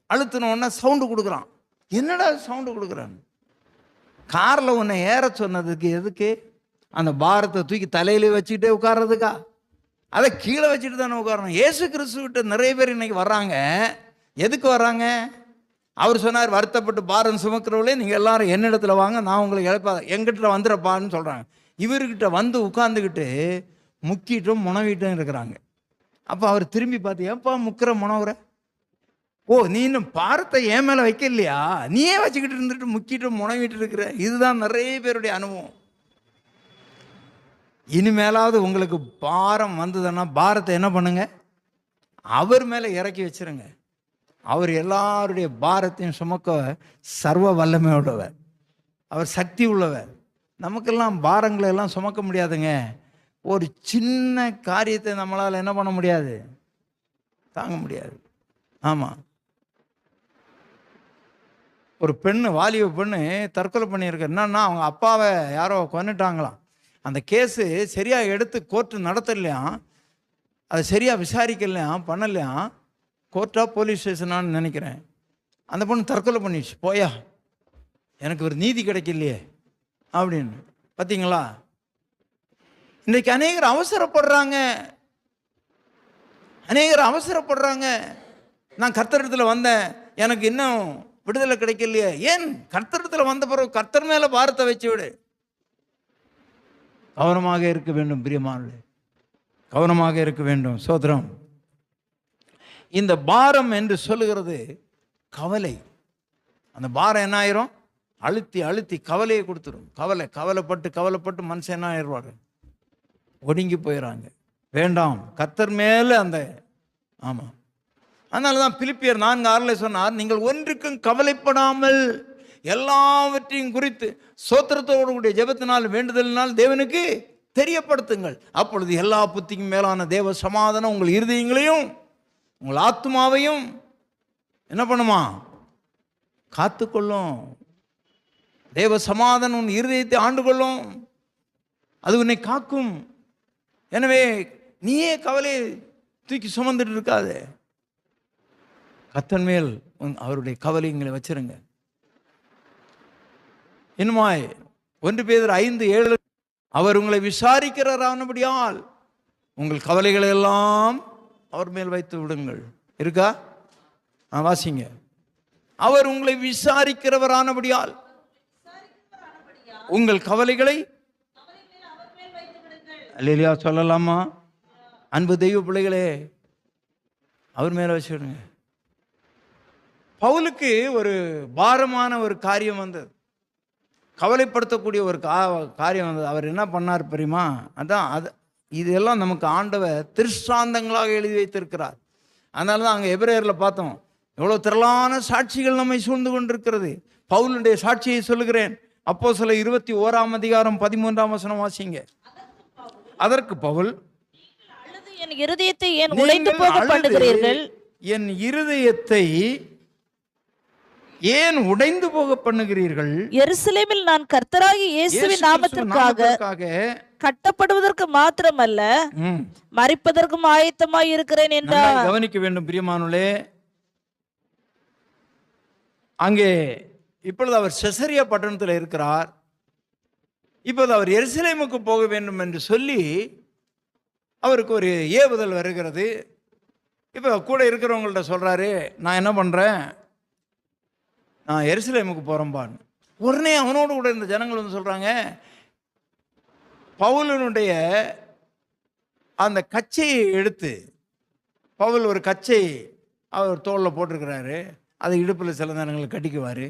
A: அழுத்தினோன்னா சவுண்டு கொடுக்குறான். என்னடா சவுண்டு கொடுக்குறான்? காரில் உன்னை ஏற சொன்னதுக்கு எதுக்கு? அந்த பாரத்தை தூக்கி தலையிலே வச்சுக்கிட்டே உட்கார்றதுக்கா? அதை கீழே வச்சுட்டு தானே உட்காரணும். இயேசு கிறிஸ்துவிட்ட நிறைய பேர் இன்னைக்கு வர்றாங்க. எதுக்கு வர்றாங்க? அவர் சொன்னார், வருத்தப்பட்டு பாரம் சுமக்கிறவங்களே நீங்கள் எல்லாரும் என்னிடத்துல வாங்க, நான் உங்களுக்கு இழப்பா, எங்கிட்ட வந்துடுறப்பான்னு சொல்கிறாங்க. இவர்கிட்ட வந்து உட்காந்துக்கிட்டு முக்கிட்டும் முனவிட்டும் இருக்கிறாங்க. அப்போ அவர் திரும்பி பார்த்து, ஏப்பா முக்கிற முனவுற? ஓ, நீ இன்னும் பாரத்தை என் மேலே வைக்கலையா? நீயே வச்சுக்கிட்டு இருந்துட்டு முக்கிட்டும் முனவிட்டு இருக்கிற. இதுதான் நிறைய பேருடைய அனுபவம். இனிமேலாவது உங்களுக்கு பாரம் வந்ததுன்னா பாரத்தை என்ன பண்ணுங்க? அவர் மேலே இறக்கி வச்சிருங்க. அவர் எல்லாருடைய பாரத்தையும் சுமக்க சர்வ வல்லமை உள்ளவர், அவர் சக்தி உள்ளவர். நமக்கெல்லாம் பாரங்களை எல்லாம் சுமக்க முடியாதுங்க. ஒரு சின்ன காரியத்தை நம்மளால் என்ன பண்ண முடியாது, தாங்க முடியாது. ஆமாம், ஒரு பெண்ணு, வாலிப பெண்ணு தற்கொலை பண்ணியிருக்கு. என்னன்னா, அவங்க அப்பாவை யாரோ கொன்னுட்டாங்களாம். அந்த கேஸு சரியாக எடுத்து கோர்ட்டு நடத்தலையாம், அதை சரியாக விசாரிக்கலையாம், பண்ணலையாம். கோர்ட்டா போலீஸ் ஸ்டேஷனான்னு நினைக்கிறேன். அந்த பொண்ணு தற்கொலை பண்ணிடுச்சு. போயா, எனக்கு ஒரு நீதி கிடைக்கலையே அப்படின்னு. பார்த்தீங்களா? இன்றைக்கு அநேகர் அவசரப்படுறாங்க. நான் கர்த்தரிடத்தில் வந்தேன், எனக்கு இன்னும் விடுதலை கிடைக்கலையே. ஏன்? கர்த்தரிடத்தில் வந்த பிறகு கர்த்தர் மேலே பாரத்தை வச்சு விடு. கவனமாக இருக்க வேண்டும் பிரியமானவர்களே, கவனமாக இருக்க வேண்டும். சோதரம், இந்த பாரம் என்று சொல்லுகிறது கவலை. அந்த பாரம் என்ன ஆயிரும்? அழுத்தி கவலையை கொடுத்துரும். கவலைப்பட்டு மனுஷன் என்ன ஆயிடுவாங்க? ஒடுங்கி போயிடறாங்க. வேண்டாம், கர்த்தர் மேலே அந்த, ஆமாம். அதனால தான் பிலிப்பியர் 4:6 சொன்னார், நீங்கள் ஒன்றுக்கும் கவலைப்படாமல் எல்லாவற்றையும் குறித்து சோத்திரத்தோடு கூடிய ஜெபத்தினால் வேண்டுதலினால் தேவனுக்கு தெரியப்படுத்துங்கள். அப்பொழுது எல்லா புத்திக்கும் மேலான தேவ சமாதானம் உங்கள் இருதயங்களையும் உங்கள் ஆத்மாவையும் என்ன பண்ணுமா? காத்துக்கொள்ளும். தேவ சமாதானம் உன் இருதயத்தை ஆண்டு கொள்ளும், அது உன்னை காக்கும். எனவே நீயே கவலையை தூக்கி சுமந்துட்டு இருக்காது. கர்த்தர் மேல் அவருடைய கவலைங்களை வச்சிருங்க. இன்னுமாய் 1 பேதுரு 5:7, அவர் உங்களை விசாரிக்கிறாரானபடியால் உங்கள் கவலைகளை எல்லாம் அவர் மேல் வைத்து விடுங்கள். இருக்கா? வாசிங்க. அவர் உங்களை விசாரிக்கிறவரானபடியால் உங்கள் கவலைகளை அல்லேலூயா சொல்லலாமா? அன்பு தெய்வ பிள்ளைகளே, அவர் மேல வச்சுடுங்க. பவுலுக்கு ஒரு பாரமான ஒரு காரியம் வந்தது, கவலைப்படுத்தக்கூடிய ஒரு காரியம் வந்தது. அவர் என்ன பண்ணார் தெரியுமா? அதான் இதெல்லாம் நமக்கு ஆண்டவர் திருஷ்டாந்தங்களாக எழுதி வைத்திருக்கிறார். அதனால தான் அங்கே எபிரேயரில் பார்த்தோம், எவ்வளோ திரளான சாட்சிகள் நம்மை சூழ்ந்து கொண்டிருக்கிறது. பவுலுடைய சாட்சியை சொல்லுகிறேன். அப்போஸ்தலர் 21 வாசிங்க. அதற்கு பவுல்,
B: அழுது என் இருதயத்தை ஏன் உடைந்து போக
A: நீங்கள்
B: பண்ணுகிறீர்கள்?
A: என் இருதயத்தை ஏன் உடைந்து போக பண்ணுகிறீர்கள்?
B: எருசலேமில் நான் கர்த்தராகிய இயேசுவின் நாமத்திற்காக கட்டப்படுவதற்கு மாத்திரமல்ல மரிப்பதற்கும் ஆயத்தமாய் இருக்கிறேன் என்றார்.
A: நல்லா கவனிக்க வேண்டும் பிரியமானவர்களே. அங்கே இப்பொழுது அவர் செசரியா பட்டணத்தில் இருக்கிறார். இப்போது அவர் எருசலேமுக்கு போக வேண்டும் என்று சொல்லி அவருக்கு ஒரு ஏவுதல் வருகிறது. இப்போ கூட இருக்கிறவங்கள்ட்ட சொல்றாரு, நான் என்ன பண்றேன், நான் எருசலேமுக்கு போறேன்பான்னு. உடனே அவனோடு கூட இந்த ஜனங்கள் வந்து சொல்றாங்க, பவுலனுடைய அந்த கச்சையை எடுத்து, பவுல் ஒரு கச்சை அவர் தோளில் போட்டிருக்கிறாரு, அதை இடுப்பில் சில நேரங்களில் கட்டிக்குவார்.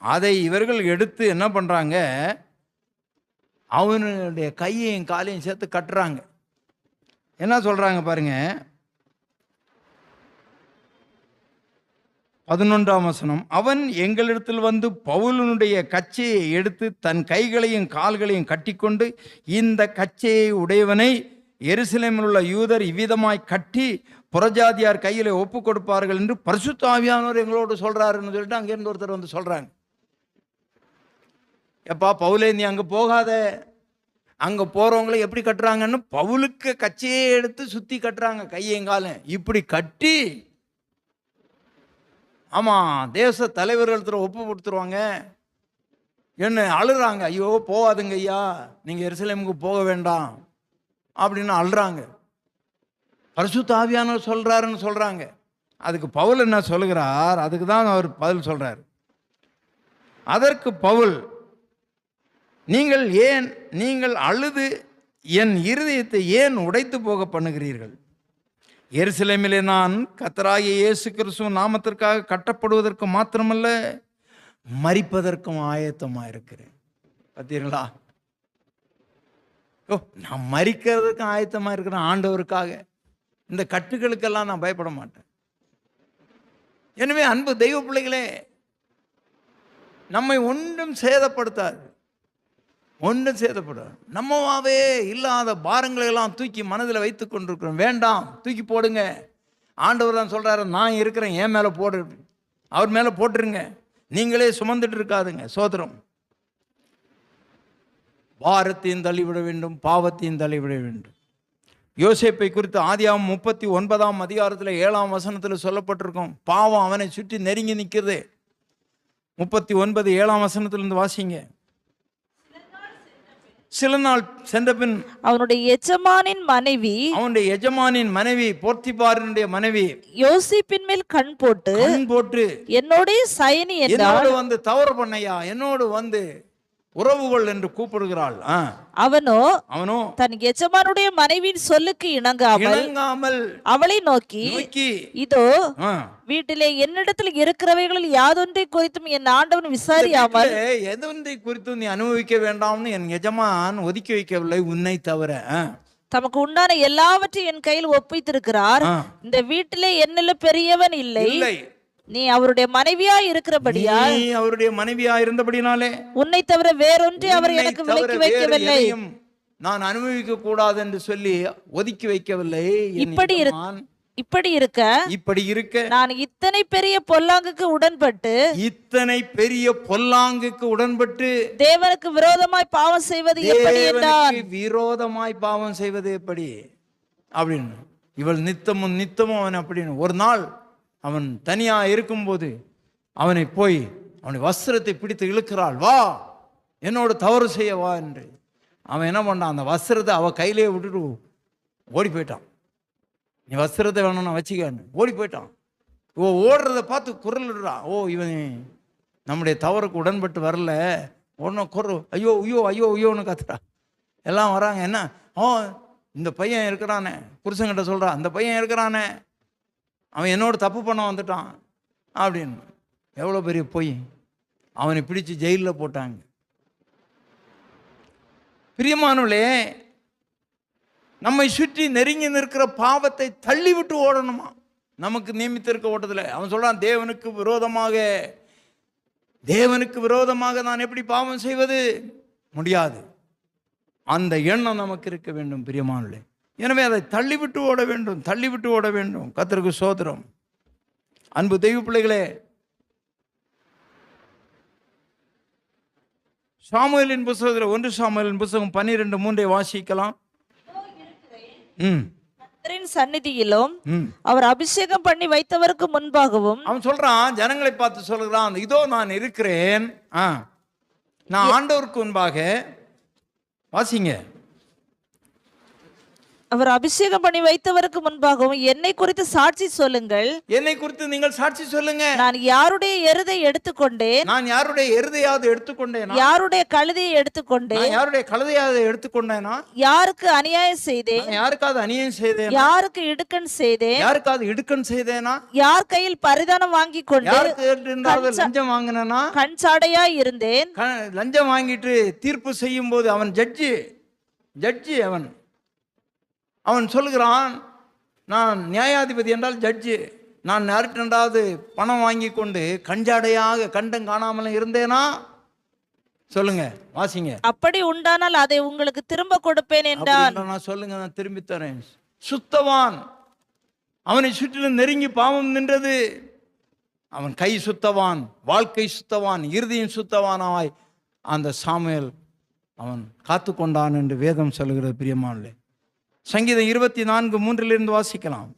A: அதை இவர்கள் எடுத்து என்ன பண்ணுறாங்க, அவனுடைய கையையும் காலையும் சேர்த்து கட்டுறாங்க. என்ன சொல்கிறாங்க பாருங்க, 11 அவன் எங்களிடத்தில் வந்து பவுலனுடைய கச்சையை எடுத்து தன் கைகளையும் கால்களையும் கட்டிக்கொண்டு, இந்த கச்சையை உடையவனை எருசலேமில் உள்ள யூதர் இவ்விதமாய் கட்டி புறஜாதியார் கையில் ஒப்பு கொடுப்பார்கள் என்று பரிசுத்த ஆவியானவர் எங்களோடு சொல்றாருன்னு சொல்லிட்டு அங்கேருந்து ஒருத்தர் வந்து சொல்றாங்க. எப்பா பவுலே, நீ அங்கே போகாத, அங்கே போகிறவங்களை எப்படி கட்டுறாங்கன்னு பவுலுக்கு கச்சையை எடுத்து சுற்றி கட்டுறாங்க, கையங்காலம் இப்படி கட்டி. ஆமாம், தேச தலைவர்கள் ஒப்பு கொடுத்துருவாங்க. என்ன அழுறாங்க, ஐயோ போகாதுங்க ஐயா, நீங்கள் எருசலேமுக்கு போக வேண்டாம் அப்படின்னு அழுறாங்க. பரிசுத்த ஆவியானவர் சொல்கிறாருன்னு சொல்கிறாங்க. அதுக்கு பவுல் என்ன சொல்லுகிறார், அதுக்கு தான் அவர் பதில் சொல்கிறார். அதற்கு பவுல், நீங்கள் அழுது என் இருதயத்தை ஏன் உடைத்து போக பண்ணுகிறீர்கள்? எருசலேமிலே நான் கர்த்தராகிய இயேசு கிறிஸ்துவின் நாமத்திற்காக கட்டப்படுவதற்கு மாத்திரமல்ல மரிப்பதற்கும் ஆயத்தமாக இருக்கிறேன். பார்த்தீங்களா? நான் மரிக்கிறதுக்கும் ஆயத்தமாக இருக்கிறேன் ஆண்டவருக்காக. இந்த கட்டுகளுக்கெல்லாம் நான் பயப்பட மாட்டேன். எனவே அன்பு தெய்வ பிள்ளைகளே, நம்மை ஒன்றும் சேதப்படுத்தாது, ஒன்றும் சேதப்படாது. நம்மவாவே இல்லாத பாரங்களை எல்லாம் தூக்கி மனதில் வைத்து கொண்டிருக்கிறோம். வேண்டாம், தூக்கி போடுங்க. ஆண்டவர் தான் சொல்கிறாரு, நான் இருக்கிறேன், என் மேலே போடு, அவர் மேலே போட்டுருங்க, நீங்களே சுமந்துட்டு இருக்காதுங்க. சோதரம் பாரத்தையும் தள்ளிவிட வேண்டும், பாவத்தையும் தள்ளிவிட வேண்டும். யோசேப்பை குறித்து ஆதியாகமம் 39 7 சொல்லப்பட்டிருக்கும். பாவம் அவனை சுற்றி நெருங்கி நிற்கிறது. 39 வாசிங்க. சில நாள் சென்ற பின்
B: அவனுடைய எஜமானின் மனைவி போர்த்திபாரினுடைய மனைவி யோசேப்பின் மேல் கண் போட்டு என்னோட சயனி என்றால்,
A: வந்து தவறு பண்ணையா, என்னோடு வந்து உறவுகள் என்று கூப்பிடுகிறாள்.
B: அவனோ தன் எஜமானுடைய மனைவியின் சொல்லுக்கு இணங்காமல் அவளை நோக்கி, இதோ வீட்டிலே என்னிடத்தில் இருக்கிறவைகளில் யாதொன்றை குறித்தும் என் ஆண்டவன் விசாரியாமல்
A: எதொன்றை குறித்தும் நீ அனுபவிக்க வேண்டாம்னு என் எஜமான் ஒதுக்கி வைக்கவில்லை, உன்னை தவிர
B: தமக்கு உண்டான எல்லாவற்றையும் என் கையில் ஒப்பித்திருக்கிறார். இந்த வீட்டிலே என்னில் பெரியவன் இல்லை. நீ அவருடைய மனைவியா இருந்தபடினாலே உன்னை தவிர வேறொன்றே அவர் எனக்கு விலக்கி வைக்கவில்லை,
A: நான் அனுபவிக்க கூடாது என்று சொல்லி ஒதுக்கி வைக்கவில்லை.
B: இப்படி இருக்க நான் இத்தனை பெரிய பொல்லாங்குக்கு உடன்பட்டு தேவனுக்கு விரோதமாய் பாவம் செய்வது எப்படி
A: அப்படின்னு இவள் நித்தமும் அவன் அப்படின்னு. ஒரு நாள் அவன் தனியா இருக்கும்போது அவனை வஸ்திரத்தை பிடித்து இழுக்கிறாள், வா என்னோட தவறு செய்ய வா என்று. அவன் என்ன பண்ணான், அந்த வஸ்திரத்தை அவ கையிலே விட்டுட்டு ஓடி போயிட்டான். நீ வஸ்திரத்தை வேணும்னா வச்சுக்கான்னு ஓடி போயிட்டான். ஓடுறத பார்த்து குரல் விடுறா, இவன் நம்முடைய தவறுக்கு உடன்பட்டு வரல, ஒன்றும் ஐயோ ஐயோ ஐயோ ஐயோன்னு கத்துறா. எல்லாம் வராங்க, என்ன இந்த பையன் இருக்கிறானே, புருஷங்கிட்ட சொல்றா, அந்த பையன் இருக்கிறானே, அவன் என்னோட தப்பு பண்ண வந்துட்டான் அப்படின்னு. எவ்வளோ பெரிய பொய். அவனை பிடிச்சு ஜெயிலில் போட்டாங்க. பிரியமானவர்களே, நம்மை சுற்றி நெருங்கி நிற்கிற பாவத்தை தள்ளி விட்டு ஓடணுமா? நமக்கு நியமித்திருக்க ஓட்டத்தில் அவன் சொல்றான், தேவனுக்கு விரோதமாக தேவனுக்கு விரோதமாக நான் எப்படி பாவம் செய்வது? முடியாது. அந்த எண்ணம் நமக்கு இருக்க வேண்டும் பிரியமானவர்களே. எனவே அதை தள்ளிவிட்டு ஓட வேண்டும், தள்ளிவிட்டு ஓட வேண்டும். கர்த்தருக்கு ஸ்தோத்திரம். அன்பு தெய்வ பிள்ளைகளே, சாமுவேலின் புத்தகத்தில் 1 சாமுவேலின் புத்தகம் 12:3 வாசிக்கலாம்.
B: கர்த்தரின் சந்நிதியிலும் அவர் அபிஷேகம் பண்ணி வைத்தவருக்கு முன்பாகவும்
A: அவன் சொல்றான், ஜனங்களை பார்த்து சொல்கிறான், இதோ நான் இருக்கிறேன், நான் ஆண்டவருக்கு முன்பாக. வாசிங்க.
B: அவர் அபிஷேகம் பண்ணி வைத்தவருக்கு முன்பாகவும் என்னை குறித்து சாட்சி சொல்லுங்கள்.
A: என்னை குறித்து நீங்கள் சாட்சி சொல்லுங்க.
B: நான் யாருடைய எருதை எடுத்துக்கொண்டேன்?
A: நான் யாருடைய எருதையாவது எடுத்துக்கொண்டேனா?
B: யாருடைய கழுதையை எடுத்துக்கொண்டேன்?
A: யாருடைய கழுதையாவது எடுத்துக்கொண்டேனா?
B: யாருக்கு அநியாயம் செய்தேன்?
A: யாருக்காவது அநியாயம் செய்தேன்?
B: யாருக்கு இடுக்கண் செய்தேன்?
A: யாருக்காவது இடுக்கண் செய்தேனா?
B: யார் கையில் பரிதானம் வாங்கி கொண்டு
A: லஞ்சம் வாங்கினா?
B: கண் சாடையா இருந்தேன்.
A: லஞ்சம் வாங்கிட்டு தீர்ப்பு செய்யும் போது அவன் ஜட்ஜி அவன் சொல்லுகிறான், நான் நியாயாதிபதி என்றால் ஜட்ஜி, நான் யார்கிட்டண்டாவது பணம் வாங்கி கொண்டு கஞ்சாடையாக கண்டம் காணாமல் இருந்தேனா? சொல்லுங்க, வாசிங்க.
B: அப்படி உண்டானால் அதை உங்களுக்கு திரும்ப கொடுப்பேன் என்றான்.
A: நான் சொல்லுங்க, நான் திரும்பி தரேன். சுத்தவான், அவனை சுற்றிலும் நெருங்கி பாவம் நின்றது. அவன் கை சுத்தவான், வாழ்க்கை சுத்தவான், இறுதியும் சுத்தவானாய் அந்த சாமுவேல் அவன் காத்து கொண்டான் என்று வேதம் சொல்லுகிறது பிரியமானவர்களே. சங்கீதம் 24:3 வாசிக்கலாம்.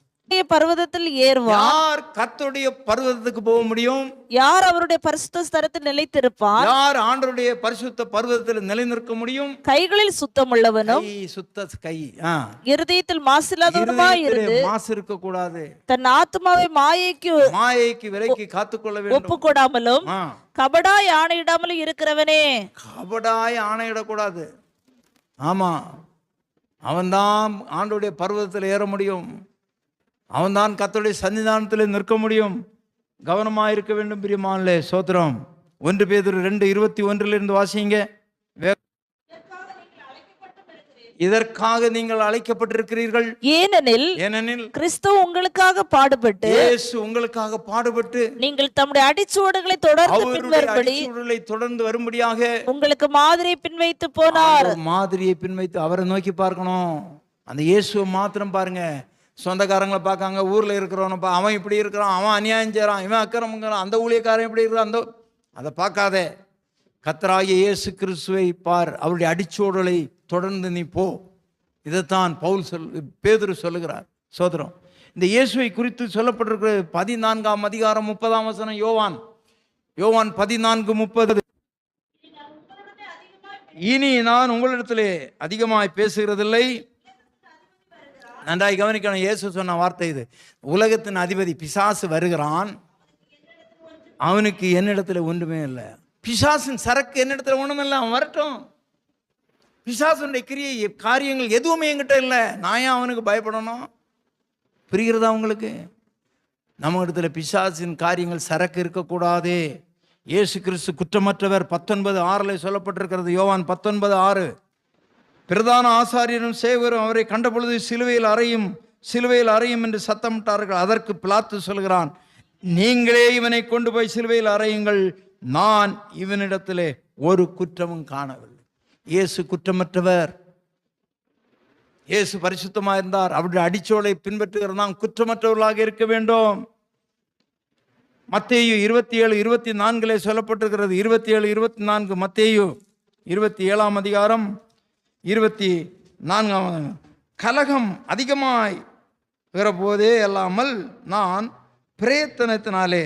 B: பர்வதத்தில் ஏறுவார்.
A: யார் கர்த்தருடைய பர்வதத்துக்கு போக முடியும்?
B: யார் அவருடைய பரிசுத்த ஸ்தலத்தில் நிலைத்திருப்பார்?
A: யார் ஆண்டவருடைய பரிசுத்த பர்வதத்தில் நிலைநிற்க முடியும்?
B: கைகளில் சுத்தமுள்ளவனும்,
A: சுத்த கை,
B: இருதயத்தில் மாசில்லாதவனுமாய் இருந்து,
A: மாசு இருக்க கூடாது,
B: தன் ஆத்துமாவை மாயைக்கு
A: விலைக்கு காத்துக்கொள்ள வேண்டும்,
B: ஒப்புக்கொடாமலும் கபடாய் ஆணையிடாமலும் இருக்கிறவனே.
A: கபடாய் ஆணையிடக்கூடாது. ஆமா, அவன்தான் ஆண்டவருடைய பர்வதத்தில் ஏற முடியும், அவன்தான் கர்த்தருடைய சன்னிதானத்தில் நிற்க முடியும். கவனமாக இருக்க வேண்டும் பிரியமானவர்களே. ஸ்தோத்திரம். 1 பேதுரு 2:21 வாசிங்க. இதற்காக நீங்கள் அழைக்கப்பட்டிருக்கிறீர்கள்.
B: ஏனெனில் கிறிஸ்து உங்களுக்காக பாடுபட்டு,
A: இயேசு உங்களுக்காக பாடுபட்டு,
B: நீங்கள் தம்முடைய அடிச்சுவடுகளை தொடர்ந்து
A: வரும்படியாக
B: உங்களுக்கு மாதிரியை பின்வைத்து போனார்.
A: மாதிரியை பின்வைத்து அவரை நோக்கி பார்க்கணும். அந்த இயேசுவை மாத்திரம் பாருங்க. சொந்தக்காரங்களை பார்க்காங்க, ஊர்ல இருக்கிறவன அவன் இப்படி இருக்கிறான், அவன் அநியாயம் செய்யறான், இவன் அக்கிரமங்கிறான், அந்த ஊழியக்காரன் இப்படி இருக்கிறான், அதை பார்க்காதே. கர்த்தராகிய இயேசு கிறிஸ்துவை பார், அவருடைய அடிச்சோடலை தொடர்ந்து நீ போ. இதைத்தான் பேதுரு சொல்லுகிறார். சோதரம், இந்த இயேசுவை குறித்து சொல்லப்பட்டிருக்கிற 14ஆம் அதிகாரம் 30ஆம் வசனம். யோவான் 14:30. இனி நான் உங்களிடத்திலே அதிகமாய் பேசுகிறதில்லை. நன்றாய் கவனிக்கணும். இயேசு சொன்ன வார்த்தை இது. உலகத்தின் அதிபதி பிசாசு வருகிறான், அவனுக்கு என்னிடத்துல ஒன்றுமே இல்லை. பிசாசின் சரக்கு என்னிடத்துல ஒண்ணுமே இல்லை, அவன் வரட்டும். பிசாசுடைய கிரியை காரியங்கள் எதுவுமே என்கிட்ட இல்லை, நான் ஏன் அவனுக்கு பயப்படணும்? புரிகிறதா உங்களுக்கு? நம்ம இடத்துல பிசாசின் காரியங்கள் சரக்கு இருக்கக்கூடாதே. இயேசு கிறிஸ்து குற்றமற்றவர். 19:6 சொல்லப்பட்டிருக்கிறது. யோவான் 19:6. பிரதான ஆசாரியரும் சேவரும் அவரை கண்டபொழுது சிலுவையில் அறையும் என்று சத்தமிட்டார்கள். அதற்கு பிலாத்து சொல்கிறான், நீங்களே இவனை கொண்டு போய் சிலுவையில் அறையுங்கள், நான் இவனிடத்திலே ஒரு குற்றமும் காணவில்லை. இயேசு குற்றமற்றவர், இயேசு பரிசுத்தமாக இருந்தார். அவருடைய அடிச்சோலை பின்பற்றுகிற நாம் குற்றமற்றவர்களாக இருக்க வேண்டும். மத்தேயு 27:24 சொல்லப்பட்டிருக்கிறது. 27:24. மத்தேயு 27ஆம் அதிகாரம் 24. கலகம் அதிகமாய் போதே அல்லாமல் நான் பிரயத்தனத்தினாலே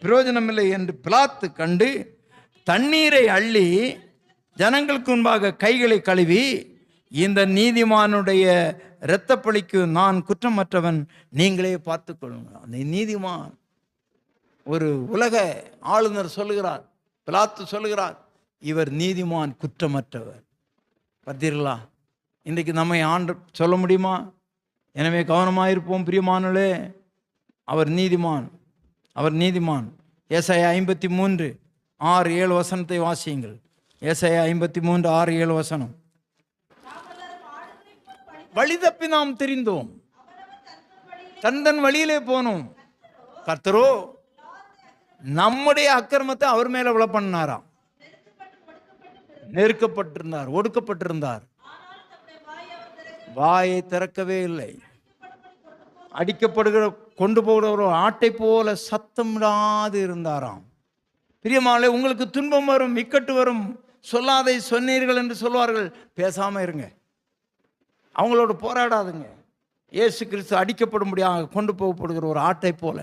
A: பிரயோஜனமில்லை என்று பிலாத்து கண்டு தண்ணீரை அள்ளி ஜனங்களுக்கு முன்பாக கைகளை கழுவி, இந்த நீதிமானுடைய இரத்தப்பழிக்கு நான் குற்றமற்றவன், நீங்களே பார்த்து கொள்ளுங்கள். அந்த நீதிமான் ஒரு உலக ஆளுநர் சொல்லுகிறார், பிலாத்து சொல்லுகிறார், இவர் நீதிமான், குற்றமற்றவர். பார்த்தீர்களா? இன்றைக்கு நம்மை ஆண்டு சொல்ல முடியுமா? எனவே கவனமாயிருப்போம் பிரியமானே. அவர் நீதிமான். ஏசாயா 53:6-7 வாசியுங்கள். ஏசாயா 53:6-7. வழி தப்பி நாம் தெரிந்தோம், தன் வழியிலே போனோம். கர்த்தரோ நம்முடைய அக்கிரமத்தை அவர் மேல விழ பண்ணாராம். நெருக்கப்பட்டிருந்தார், ஒடுக்கப்பட்டிருந்தார், வாயை திறக்கவே இல்லை. அடிக்கப்படுகிற கொண்டு போகிற ஒரு ஆட்டை போல சத்தமிடாது இருந்தாராம். பிரியமானவர்களே, உங்களுக்கு துன்பம் வரும், இக்கட்டு வரும், சொல்லாதை சொன்னீர்கள் என்று சொல்வார்கள், பேசாம இருங்க, அவங்களோட போராடாதுங்க. இயேசு கிறிஸ்து அடிக்கப்படும்படியாக கொண்டு போகப்படுகிற ஒரு ஆட்டை போல,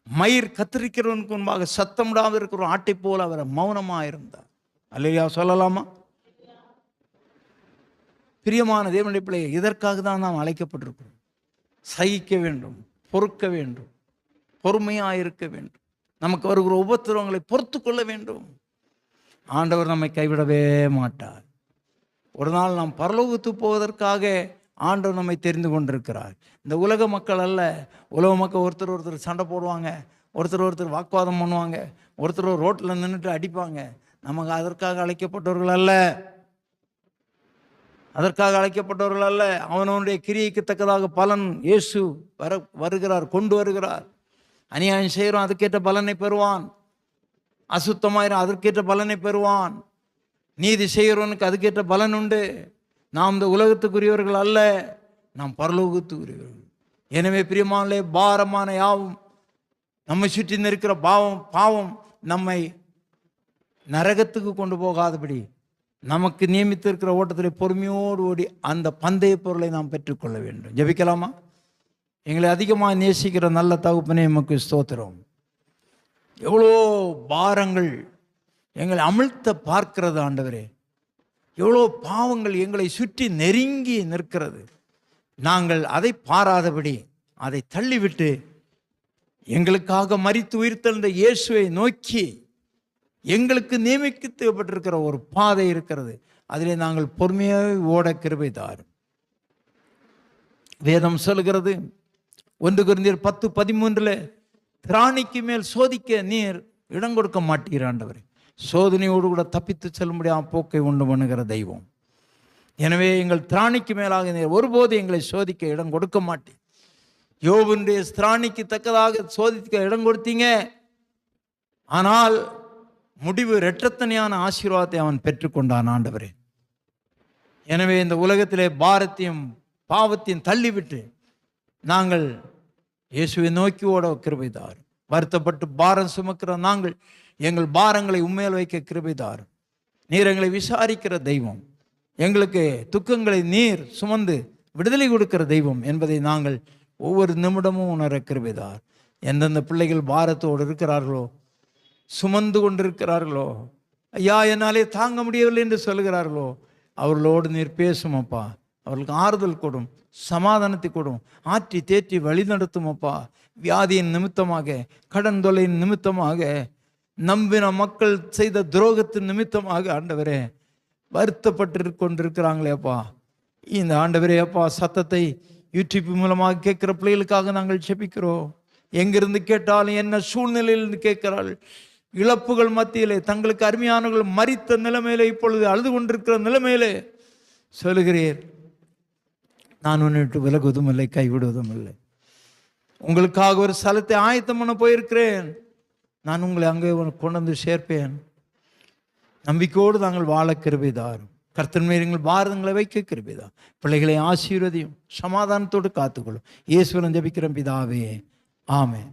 A: மயிர் கத்திரிக்கிறவனுக்கு முன்பாக சத்தமிடாமல் இருக்கிற ஒரு ஆட்டை போல அவர் மௌனமாக இருந்தார். அல்லேலூயா சொல்லலாமா? பிரியமான தேவனுடைய பிள்ளையை, இதற்காக தான் நாம் அழைக்கப்பட்டிருக்கிறோம். சகிக்க வேண்டும், பொறுக்க வேண்டும், பொறுமையாக இருக்க வேண்டும், நமக்கு வருகிற உபத்திரவங்களை பொறுத்து கொள்ள வேண்டும். ஆண்டவர் நம்மை கைவிடவே மாட்டார். ஒரு நாள் நாம் பரலோகத்துக்கு போவதற்காக ஆண்டவர் நம்மை தெரிந்து கொண்டிருக்கிறார். இந்த உலக மக்கள் அல்ல. உலக மக்கள் ஒருத்தர் சண்டை போடுவாங்க, ஒருத்தர் வாக்குவாதம் பண்ணுவாங்க, ஒருத்தர் ரோட்டில் நின்றுட்டு அடிப்பாங்க. நமக்கு அதற்காக அழைக்கப்பட்டவர்கள் அல்ல, அதற்காக அழைக்கப்பட்டவர்கள் அல்ல. அவனுடைய கிரியைக்கு தக்கதாக பலன் இயேசு வருகிறார், கொண்டு வருகிறார். அநியாயம் செய்கிறோம், அதுக்கேற்ற பலனை பெறுவான். அசுத்தமாயிரும், அதற்கேற்ற பலனை பெறுவான். நீதி செய்கிறவனுக்கு அதுக்கேற்ற பலன் உண்டு. நாம் இந்த உலகத்துக்குரியவர்கள் அல்ல, நாம் பரலோகத்துக்குரியவர்கள். எனவே பிரியமானே, பாரமான யாவும், நம்மை சுற்றி இருக்கிற பாவம் நம்மை நரகத்துக்கு கொண்டு போகாதபடி நமக்கு நியமித்திருக்கிற ஓட்டத்தில் பொறுமையோடு ஓடி அந்த பந்தய பொருளை நாம் பெற்றுக்கொள்ள வேண்டும். ஜெபிக்கலாமா? எங்களை அதிகமாக நேசிக்கிற நல்ல தகப்பனே, எமக்கு ஸ்தோத்திரம். எவ்வளோ பாரங்கள் எங்களை அமிழ்த்த பார்க்கிறது ஆண்டவரே. எவ்வளோ பாவங்கள் எங்களை சுற்றி நெருங்கி நிற்கிறது. நாங்கள் அதை பாராதபடி அதை தள்ளிவிட்டு எங்களுக்காக மரித்து உயிர்த்தெழுந்த இயேசுவை நோக்கி எங்களுக்கு நியமிக்கப்பட்டிருக்கிற ஒரு பாதை இருக்கிறது. அதிலே நாங்கள் பொறுமையாக ஓட கிருபை தாரும். வேதம் சொல்கிறது 1 கொரிந்தியர் 10:13, திராணிக்கு மேல் சோதிக்க நீர் இடம் கொடுக்க மாட்டீர் ஆண்டவரே. சோதனையோடு கூட தப்பித்து செல்லும்படியாக போக்கை உண்டு பண்ணுகிற தெய்வம். எனவே எங்கள் திராணிக்கு மேலாக நீர் ஒருபோது எங்களை சோதிக்க இடம் கொடுக்க மாட்டீர். யோபுடைய திராணிக்கு தக்கதாக சோதிக்க இடம் கொடுத்தீங்க. ஆனால் முடிவு இரட்டத்தனையான ஆசீர்வாதத்தை அவன் பெற்றுக்கொண்டான் ஆண்டவரே. எனவே இந்த உலகத்திலே பாரத்தையும் பாவத்தையும் தள்ளிவிட்டு நாங்கள் இயேசுவை நோக்கி ஓட கிருபை தாரும். வருத்தப்பட்டு பாரம் சுமக்கிற நாங்கள் எங்கள் பாரங்களை உண்மையில் வைக்க கிருபை தாரும். நீர் எங்களை விசாரிக்கிற தெய்வம், எங்களுக்கு துக்கங்களை நீர் சுமந்து விடுதலை கொடுக்கிற தெய்வம் என்பதை நாங்கள் ஒவ்வொரு நிமிடமும் உணர கிருபை தார். எந்தெந்த பிள்ளைகள் பாரத்தோடு இருக்கிறார்களோ, சுமந்து கொண்டிருக்கிறார்களோ, ஐயா என்னாலே தாங்க முடியவில்லை என்று சொல்கிறார்களோ, அவர்களோடு நீர் பேசும் அப்பா. அவர்களுக்கு ஆறுதல் கொடும், சமாதானத்தை கொடும், ஆற்றி தேற்றி வழி நடத்தும் அப்பா. வியாதியின் நிமித்தமாக, கடன் தொல்லையின் நிமித்தமாக, நம்பின மக்கள் செய்த துரோகத்தின் நிமித்தமாக ஆண்டவரே வருத்தப்பட்டு கொண்டிருக்கிறாங்களே அப்பா. இந்த ஆண்டவரே அப்பா, சத்தத்தை யூடியூப் மூலமாக கேட்கிற பிள்ளைகளுக்காக நாங்கள் செபிக்கிறோம். எங்கிருந்து கேட்டாலும், என்ன சூழ்நிலையிலிருந்து கேட்கிறாள், இழப்புகள் மத்தியிலே தங்களுக்கு அருமையானவர்கள் மரித்த நிலைமையிலே, இப்பொழுது அழுது கொண்டிருக்கிற நிலைமையிலே சொல்லுகிறீர், நான் உன்னை விட்டு விலகுவதும் இல்லை, கைவிடுவதும் இல்லை. உங்களுக்காக ஒரு ஸ்தலத்தை ஆயத்தம் பண்ண போயிருக்கிறேன், நான் உங்களை அங்கே கொண்டு வந்து சேர்ப்பேன். நம்பிக்கையோடு நாங்கள் வாழ கிருபை தாரும். கர்த்தர் மேல் எங்கள் பாரதங்களை வைக்க கிருபை தாரும். பிள்ளைகளை ஆசீர்வதியும், சமாதானத்தோடு காத்துக்கொள்ளும். இயேசுவின் ஜெபிக்கிறோம் பிதாவே, ஆமென்.